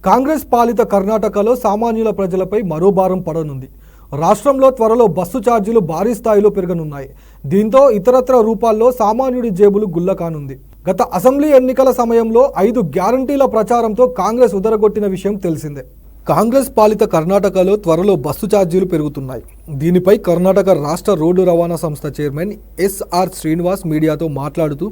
కాంగ్రెస్ పాలిత కర్ణాటకలో సామాన్యుల ప్రజలపై మరో భారం పడనుంది. రాష్ట్రంలో త్వరలో బస్సు ఛార్జీలు భారీ స్థాయిలో పెరగనున్నాయి. దీంతో ఇతరత్ర రూపాల్లో సామాన్యుడి జేబులు గుల్ల కానుంది. గత అసెంబ్లీ ఎన్నికల సమయంలో 5 గ్యారంటీల ప్రచారంతో కాంగ్రెస్ ఉదరగొట్టిన విషయం తెలిసిందే. కాంగ్రెస్ పాలిత కర్ణాటకలో త్వరలో బస్సు ఛార్జీలు పెరుగుతున్నాయి. దీనిపై కర్ణాటక రాష్ట్ర రోడ్డు రవాణా సంస్థ చైర్మన్ ఎస్ఆర్ శ్రీనివాస్ మీడియాతో మాట్లాడుతూ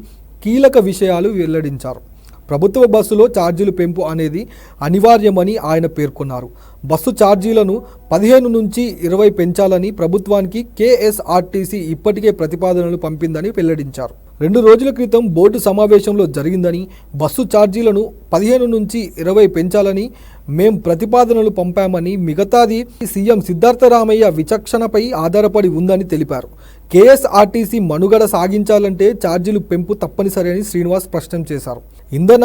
కీలక విషయాలు వెల్లడించారు. ప్రభుత్వ బస్సులో ఛార్జీలు పెంపు అనేది అనివార్యమని ఆయన పేర్కొన్నారు. బస్సు ఛార్జీలను 15 నుంచి 20 పెంచాలని ప్రభుత్వానికి కేఎస్ఆర్టీసీ ఇప్పటికే ప్రతిపాదనలు పంపిందని వెల్లడించారు. 2 రోజుల క్రితం బోర్డు సమావేశంలో జరిగిందని, బస్సు ఛార్జీలను 15 నుంచి 20 పెంచాలని మేం ప్రతిపాదనలు పంపామని, మిగతాది సీఎం సిద్ధార్థరామయ్య విచక్షణపై ఆధారపడి ఉందని తెలిపారు. కేఎస్ఆర్టీసీ మనుగడ సాగించాలంటే ఛార్జీలు పెంపు తప్పనిసరి అని శ్రీనివాస్ స్పష్టం చేశారు. ఇంధన,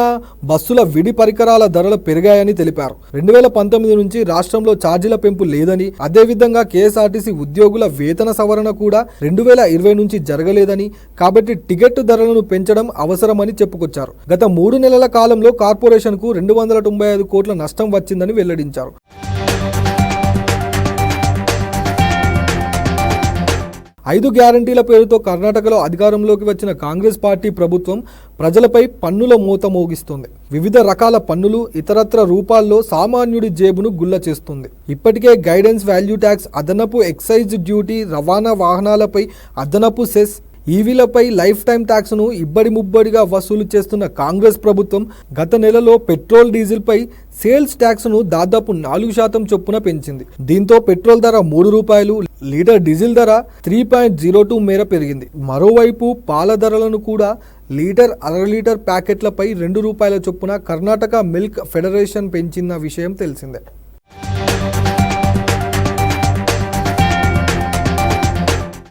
బస్సుల విడి పరికరాల ధరలు పెరిగాయని తెలిపారు. 2019 నుంచి రాష్ట్రంలో ఛార్జీల పెంపు లేదని, అదేవిధంగా కేఎస్ఆర్టీసీ ఉద్యోగుల వేతన సవరణ కూడా 2020 నుంచి జరగలేదని, కాబట్టి టికెట్ ధరలను పెంచడం అవసరమని చెప్పుకొచ్చారు. గత 3 నెలల కాలంలో కార్పొరేషన్కు 295 కోట్ల నష్టం వచ్చిందని వెల్లడించారు. 5 గ్యారంటీల పేరుతో కర్ణాటకలో అధికారంలోకి వచ్చిన కాంగ్రెస్ పార్టీ ప్రభుత్వం ప్రజలపై పన్నుల మోత మోగిస్తుంది. వివిధ రకాల పన్నులు, ఇతరత్ర రూపాల్లో సామాన్యుడి జేబును గుల్ల చేస్తుంది. ఇప్పటికే గైడెన్స్ వాల్యూ ట్యాక్స్, అదనపు ఎక్సైజ్ డ్యూటీ, రవాణా వాహనాలపై అదనపు సెస్, ఈవీలపై లైఫ్ టైం ట్యాక్స్ను ఇబ్బడి ముబ్బడిగా వసూలు చేస్తున్న కాంగ్రెస్ ప్రభుత్వం గత నెలలో పెట్రోల్, డీజిల్పై సేల్స్ ట్యాక్స్ను దాదాపు 4% చొప్పున పెంచింది. దీంతో పెట్రోల్ ధర 3 రూపాయలు, లీటర్ డీజిల్ ధర 3.02 మేర పెరిగింది. మరోవైపు పాల ధరలను కూడా లీటర్, అర లీటర్ ప్యాకెట్లపై 2 రూపాయల చొప్పున కర్ణాటక మిల్క్ ఫెడరేషన్ పెంచిన విషయం తెలిసిందే.